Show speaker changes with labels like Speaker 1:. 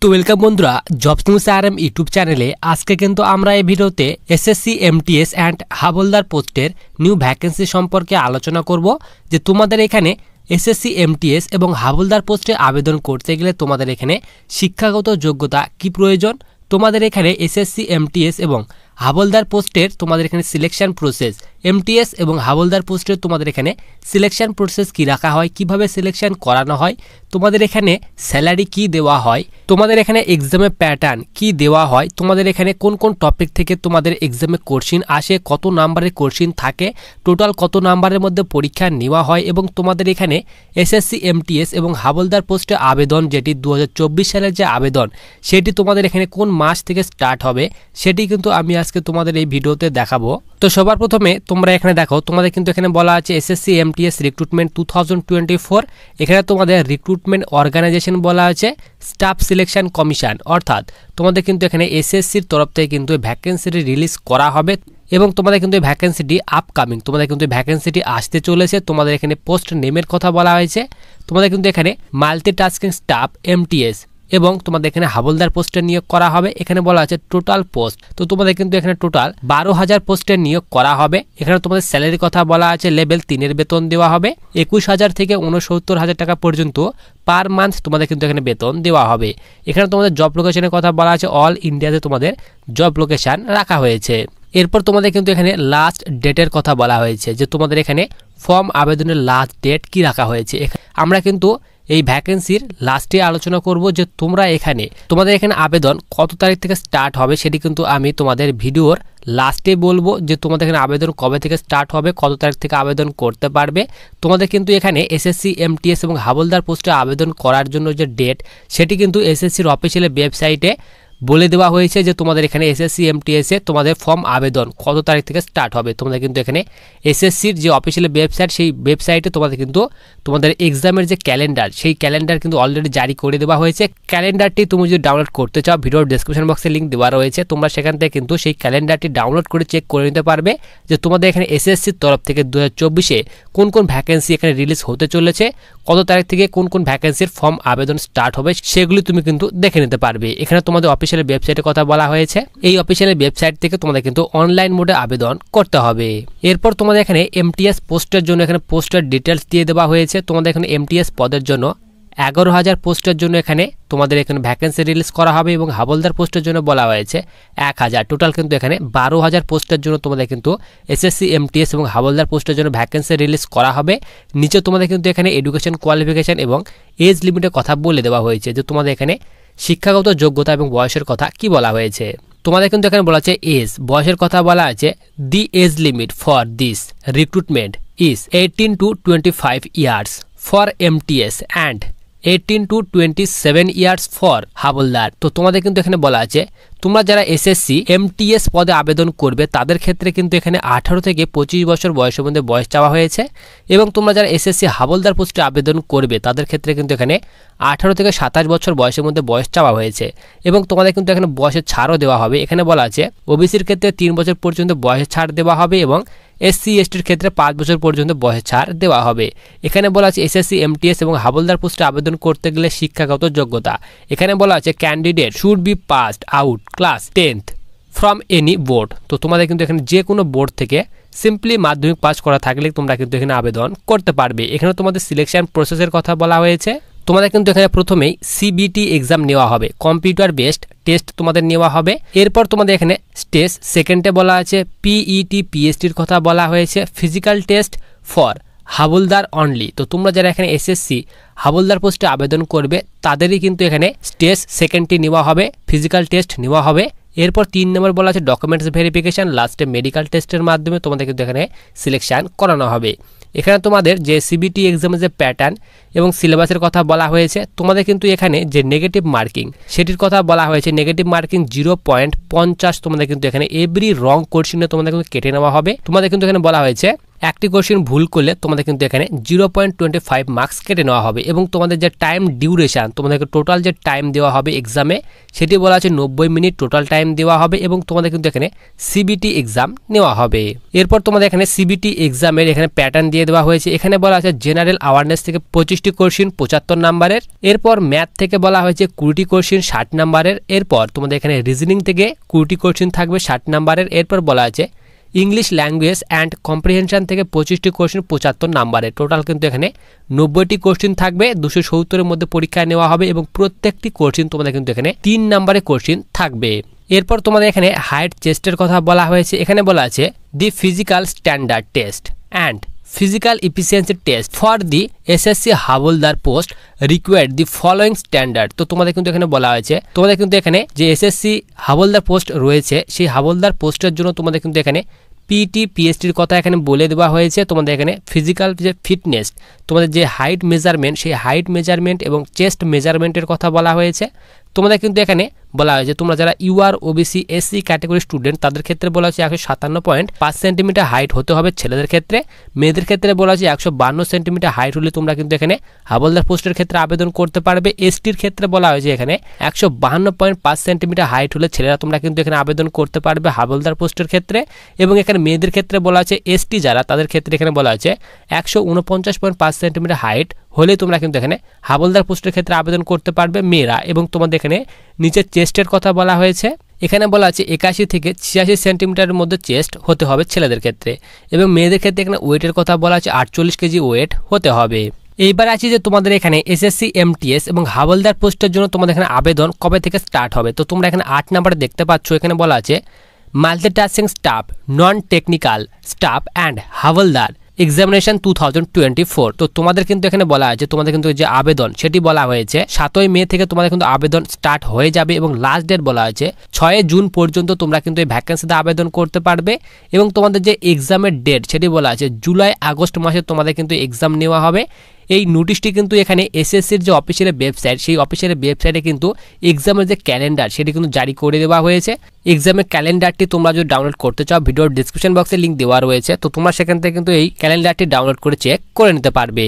Speaker 1: তো ওয়েলকাম বন্ধুরা, jobs news RM YouTube চ্যানেলে আজকে কিন্তু আমরা এই ভিডিওতে এসএসসি এমটিএস অ্যান্ড হাবলদার পোস্টের নিউ ভ্যাকেন্সি সম্পর্কে আলোচনা করব। যে তোমাদের এখানে এসএসসি এমটিএস এবং হাবলদার পোস্টে আবেদন করতে গেলে তোমাদের এখানে শিক্ষাগত যোগ্যতা কি প্রয়োজন, তোমাদের এখানে এসএসসি এমটিএস এবং হাবলদার পোস্টের তোমাদের এখানে সিলেকশন প্রসেস, এমটিএস এবং হাবলদার পোস্টের তোমাদের এখানে সিলেকশন প্রসেস কি রাখা হয়, কিভাবে সিলেকশন করানো হয়, তোমাদের এখানে স্যালারি কি দেওয়া হয়, তোমাদের এখানে এক্সামের প্যাটার্ন কি দেওয়া হয়, তোমাদের এখানে কোন কোন টপিক থেকে তোমাদের এক্সামে কোশ্চিন আসে, কত নাম্বারের কোশ্চিন থাকে, টোটাল কত নাম্বারের মধ্যে পরীক্ষা নেওয়া হয়, এবং তোমাদের এখানে এসএসসি এমটিএস এবং হাবলদার পোস্টে আবেদন যেটি 2024 সালের যে আবেদন সেটি তোমাদের এখানে কোন মাস থেকে স্টার্ট হবে সেটি কিন্তু আমি আজকে তোমাদের এই ভিডিওতে দেখাবো। তো সবার প্রথমে তোমরা এখানে দেখো, তোমাদের কিন্তু এখানে বলা আছে এসএসসি এমটিএস রিক্রুটমেন্ট 2024। এখানে তোমাদের রিক্রুটমেন্ট অর্গানাইজেশন বলা আছে স্টাফ সিলেকশন কমিশন, অর্থাৎ তোমাদের কিন্তু এখানে এসএসসির তরফ থেকে কিন্তু ভ্যাকেন্সিটি রিলিজ করা হবে এবং তোমাদের কিন্তু ভ্যাকেন্সিটি আপকামিং, তোমাদের কিন্তু ভ্যাকেন্সিটি আসতে চলেছে। তোমাদের এখানে পোস্ট নেমের কথা বলা হয়েছে, তোমাদের কিন্তু এখানে মাল্টিটাস্কিং স্টাফ এমটিএস এবং তোমাদের এখানে হাবলদার পোস্টের নিয়োগ করা হবে। এখানে বলা আছে টোটাল পোস্ট, তো তোমাদের কিন্তু এখানে টোটাল 12,000 পোস্টের নিয়োগ করা হবে। এখানে তোমাদের স্যালারির কথা বলা আছে লেভেল 3-এর বেতন দেওয়া হবে 21,000 থেকে 69,000 টাকা পর্যন্ত পার মান্থ তোমাদের কিন্তু এখানে বেতন দেওয়া হবে। এখানে তোমাদের জব লোকেশনের কথা বলা আছে অল ইন্ডিয়াতে তোমাদের জব লোকেশন রাখা হয়েছে। এরপর তোমাদের কিন্তু এখানে লাস্ট ডেটের কথা বলা হয়েছে, যে তোমাদের এখানে ফর্ম আবেদনের লাস্ট ডেট কি রাখা হয়েছে। আমরা কিন্তু এই ভ্যাকেন্সির লাস্টে আলোচনা করব, যে তোমরা এখানে তোমাদের এখানে আবেদন কত তারিখ থেকে স্টার্ট হবে সেটি কিন্তু আমি তোমাদের ভিডিওর লাস্টে বলবো, যে তোমাদের এখানে আবেদন কবে থেকে স্টার্ট হবে, কত তারিখ থেকে আবেদন করতে পারবে। তোমাদের কিন্তু এখানে এসএসসি এমটিএস এবং হাবলদার পোস্টে আবেদন করার জন্য যে ডেট সেটি কিন্তু এসএসসির অফিসিয়াল ওয়েবসাইটে বলে দেওয়া হয়েছে, যে তোমাদের এখানে এসএসসি এমটিএসে তোমাদের ফর্ম আবেদন কত তারিখ থেকে স্টার্ট হবে। তোমাদের কিন্তু এখানে এসএসসির যে অফিসিয়াল ওয়েবসাইট সেই ওয়েবসাইটে তোমাদের কিন্তু তোমাদের এক্সামের যে ক্যালেন্ডার সেই ক্যালেন্ডার কিন্তু অলরেডি জারি করে দেওয়া হয়েছে। ক্যালেন্ডারটি তুমি যদি ডাউনলোড করতে চাও ভিডিওর ডেসক্রিপশন বক্সে লিঙ্ক দেওয়া রয়েছে, তোমরা সেখান থেকে কিন্তু সেই ক্যালেন্ডারটি ডাউনলোড করে চেক করে নিতে পারবে, যে তোমাদের এখানে এসএসসির তরফ থেকে 2024-এ কোন কোন ভ্যাকেন্সি এখানে রিলিজ হতে চলেছে, কত তারিখ থেকে কোন কোন ভ্যাকেন্সির ফর্ম আবেদন স্টার্ট হবে সেগুলি তুমি কিন্তু দেখে নিতে পারবে। এখানে তোমাদের অফিসিয়াল ওয়েবসাইটের কথা বলা হয়েছে, এই অফিসিয়াল ওয়েবসাইট থেকে তোমাদের কিন্তু অনলাইন মোডে আবেদন করতে হবে। এরপর তোমাদের এখানে এমটিএস পোস্টের জন্য এখানে পোস্টের ডিটেলস দিয়ে দেওয়া হয়েছে। তোমাদের এখানে এমটিএস পদের জন্য 11,000 পোস্টের জন্য এখানে তোমাদের এখানে ভ্যাকেন্সি রিলিজ করা হবে এবং হাবলদার পোস্টের জন্য বলা হয়েছে 1,000। টোটাল কিন্তু এখানে 12,000 পোস্টের জন্য তোমাদের কিন্তু এসএসসি এমটিএস এবং হাবলদার পোস্টের জন্য ভ্যাকেন্সি রিলিজ করা হবে। নিচে তোমাদের কিন্তু এখানে এডুকেশন কোয়ালিফিকেশন এবং এজ লিমিটের কথা বলে দেওয়া হয়েছে, যে তোমাদের এখানে শিক্ষাগত যোগ্যতা এবং বয়সের কথা কি বলা হয়েছে। তোমাদের কিন্তু এখানে বলা আছে এজ, বয়সের কথা বলা আছে the age limit for this recruitment is 18 to 25 years for MTS and 18 to 27 years for হাবলদার। তো তোমাদের কিন্তু এখানে বলা আছে তোমরা যারা এসএসসি এমটিএস পদে আবেদন করবে তাদের ক্ষেত্রে কিন্তু এখানে 18 থেকে 25 বছর বয়সের মধ্যে বয়স চাওয়া হয়েছে, এবং তোমরা যারা এসএসসি হাবলদার পোস্টে আবেদন করবে তাদের ক্ষেত্রে কিন্তু এখানে 18 থেকে 27 বছর বয়সের মধ্যে বয়স চাওয়া হয়েছে, এবং তোমাদের কিন্তু এখানে বয়সের ছাড়ও দেওয়া হবে। এখানে বলা আছে ওবিসির ক্ষেত্রে 3 বছর পর্যন্ত বয়সের ছাড় দেওয়া হবে এবং এসসি এসটির ক্ষেত্রে 5 বছর পর্যন্ত বয়সের ছাড় দেওয়া হবে। এখানে বলা আছে এসএসসি এমটিএস এবং হাবলদার পোস্টে আবেদন করতে গেলে শিক্ষাগত যোগ্যতা, এখানে বলা আছে candidate should be passed out class 10th from any board. তো তোমাদের কিন্তু এখানে যে কোনো বোর্ড থেকে সিম্পলি মাধ্যমিক পাস করা থাকলে তোমরা কিন্তু এখানে আবেদন করতে পারবে। এখানে তোমাদের সিলেকশন প্রসেসের কথা বলা হয়েছে, তোমাদের কিন্তু এখানে প্রথমেই সিবিটি এক্সাম নেওয়া হবে, কম্পিউটার বেসড টেস্ট তোমাদের নেওয়া হবে। এরপর তোমাদের এখানে স্টেজ সেকেন্ডে বলা আছে পিইটি পিএসটির কথা বলা হয়েছে, ফিজিক্যাল টেস্ট ফর হাবলদার অনলি। তো তোমরা যারা এখানে এসএসসি হাবলদার পোস্টে আবেদন করবে তাদেরই কিন্তু এখানে স্টেজ সেকেন্ডটি নেওয়া হবে, ফিজিক্যাল টেস্ট নেওয়া হবে। এরপর 3 নম্বর বলা আছে ডকুমেন্টস ভেরিফিকেশন, লাস্টে মেডিকেল টেস্টের মাধ্যমে তোমাদের কিন্তু এখানে সিলেকশন করানো হবে। এখানে তোমাদের যে সিবিটি এক্সামের যে প্যাটার্ন এবং সিলেবাসের কথা বলা হয়েছে, তোমাদের কিন্তু এখানে যে নেগেটিভ মার্কিং সেটির কথা বলা হয়েছে, নেগেটিভ মার্কিং 0.50 তোমাদের কিন্তু এখানে এভরি রং কোশ্চেনে তোমাদের কিন্তু কেটে নেওয়া হবে। তোমাদের কিন্তু এখানে বলা হয়েছে একটি কোশ্চেন ভুল করলে তোমাদের কিন্তু এখানে 0.25 মার্কস কেটে নেওয়া হবে এবং তোমাদের যে টাইম ডিউরেশন তোমাদেরকে টোটাল যে টাইম দেওয়া হবে এক্সামে সেটি বলা আছে 90 মিনিট টোটাল টাইম দেওয়া হবে এবং তোমাদের কিন্তু এখানে সিবিটি এক্সাম নেওয়া হবে। এরপর তোমাদের এখানে সিবিটি এক্সামের এখানে প্যাটার্ন দিয়ে দেওয়া হয়েছে। এখানে বলা আছে জেনারেল অ্যাওয়ারনেস থেকে 25টি কোশ্চেন 75 নাম্বারের, এরপর ম্যাথ থেকে বলা হয়েছে 20টি কোশ্চেন 60 নাম্বারের, এরপর তোমাদের এখানে রিজনিং থেকে 20টি কোশ্চেন থাকবে 60 নাম্বারের, এরপর বলা আছে ইংলিশ ল্যাঙ্গুয়েজ অ্যান্ড কম্প্রিহেনশন থেকে 25টি কোশ্চেন 75 নাম্বারের। টোটাল কিন্তু এখানে 90টি কোশ্চেন থাকবে, 270-এর মধ্যে পরীক্ষা নেওয়া হবে এবং প্রত্যেকটি কোশ্চেন তোমাদের কিন্তু এখানে 3 নাম্বারের কোশ্চেন থাকবে। এরপর তোমাদের এখানে হাইট চেস্টের কথা বলা হয়েছে। এখানে বলা আছে the physical standard test and physical efficiency test for the SSC হাবলদার post required the following standard. তো তোমাদের কিন্তু এখানে বলা হয়েছে তোমাদের কিন্তু এখানে যে এসএসসি হাবলদার পোস্ট রয়েছে সেই হাবলদার পোস্টের জন্য তোমাদের কিন্তু এখানে পিটি পিএসটির কথা এখানে বলে দেওয়া হয়েছে। তোমাদের এখানে ফিজিক্যাল যে ফিটনেস তোমাদের যে হাইট মেজারমেন্ট সেই হাইট মেজারমেন্ট এবং চেস্ট মেজারমেন্টের কথা বলা হয়েছে। তোমাদের কিন্তু এখানে বলা হয়েছে তোমরা যারা UR OBC SC category student তাদের ক্ষেত্রে বলা হয়েছে 157.5 সেন্টিমিটার হাইট হতে হবে ছেলেদের ক্ষেত্রে, মেয়েদের ক্ষেত্রে বলা হয়েছে 152 সেন্টিমিটার হাইট হলে তোমরা কিন্তু এখানে হাবলদার পোস্টের ক্ষেত্রে আবেদন করতে পারবে। এসটির ক্ষেত্রে বলা হয়েছে এখানে 152.5 সেন্টিমিটার হাইট হলে ছেলেরা তোমরা কিন্তু এখানে আবেদন করতে পারবে হাবলদার পোস্টের ক্ষেত্রে, এবং এখানে মেয়েদের ক্ষেত্রে বলা আছে এসটি যারা তাদের ক্ষেত্রে এখানে বলা আছে 149.5 সেন্টিমিটার হাইট হলে তোমরা কিন্তু এখানে হাবলদার পোস্টের ক্ষেত্রে আবেদন করতে পারবে মেয়েরা। এবং তোমাদের এখানে নিচের চেস্টের কথা বলা হয়েছে। এখানে বলা আছে 81 থেকে 86 সেন্টিমিটারের মধ্যে চেস্ট হতে হবে ছেলেদের ক্ষেত্রে, এবং মেয়েদের ক্ষেত্রে এখানে ওয়েটের কথা বলা আছে 48 কেজি ওয়েট হতে হবে। এইবার আছে যে তোমাদের এখানে এসএসসি এমটিএস এবং হাবলদার পোস্টের জন্য তোমাদের এখানে আবেদন কবে থেকে স্টার্ট হবে। তো তোমরা এখানে 8 নাম্বারে দেখতে পাচ্ছ এখানে বলা আছে multitasking staff non technical staff and হাবলদার examination 2024। তো তোমাদের কিন্তু এখানে বলা আছে তোমাদের কিন্তু যে আবেদন সেটি বলা হয়েছে 7ই মে থেকে তোমাদের কিন্তু আবেদন স্টার্ট হয়ে যাবে এবং লাস্ট ডেট বলা আছে 6 জুন পর্যন্ত তোমরা কিন্তু এই ভ্যাকেন্সিতে আবেদন করতে পারবে। এবং তোমাদের যে এক্সামের ডেট সেটি বলা আছে জুলাই আগস্ট মাসে তোমাদের কিন্তু এক্সাম নেওয়া হবে। এই নোটিশটি কিন্তু এখানে এসএসসির যে অফিসিয়াল ওয়েবসাইট সেই অফিসিয়াল ওয়েবসাইটে কিন্তু এক্সামের যে ক্যালেন্ডার সেটি কিন্তু জারি করে দেওয়া হয়েছে। এক্সামের ক্যালেন্ডারটি তোমরা যদি ডাউনলোড করতে চাও ভিডিওর ডিসক্রিপশন বক্সে লিঙ্ক দেওয়া রয়েছে, তো তোমরা সেখান থেকে কিন্তু এই ক্যালেন্ডারটি ডাউনলোড করে চেক করে নিতে পারবে।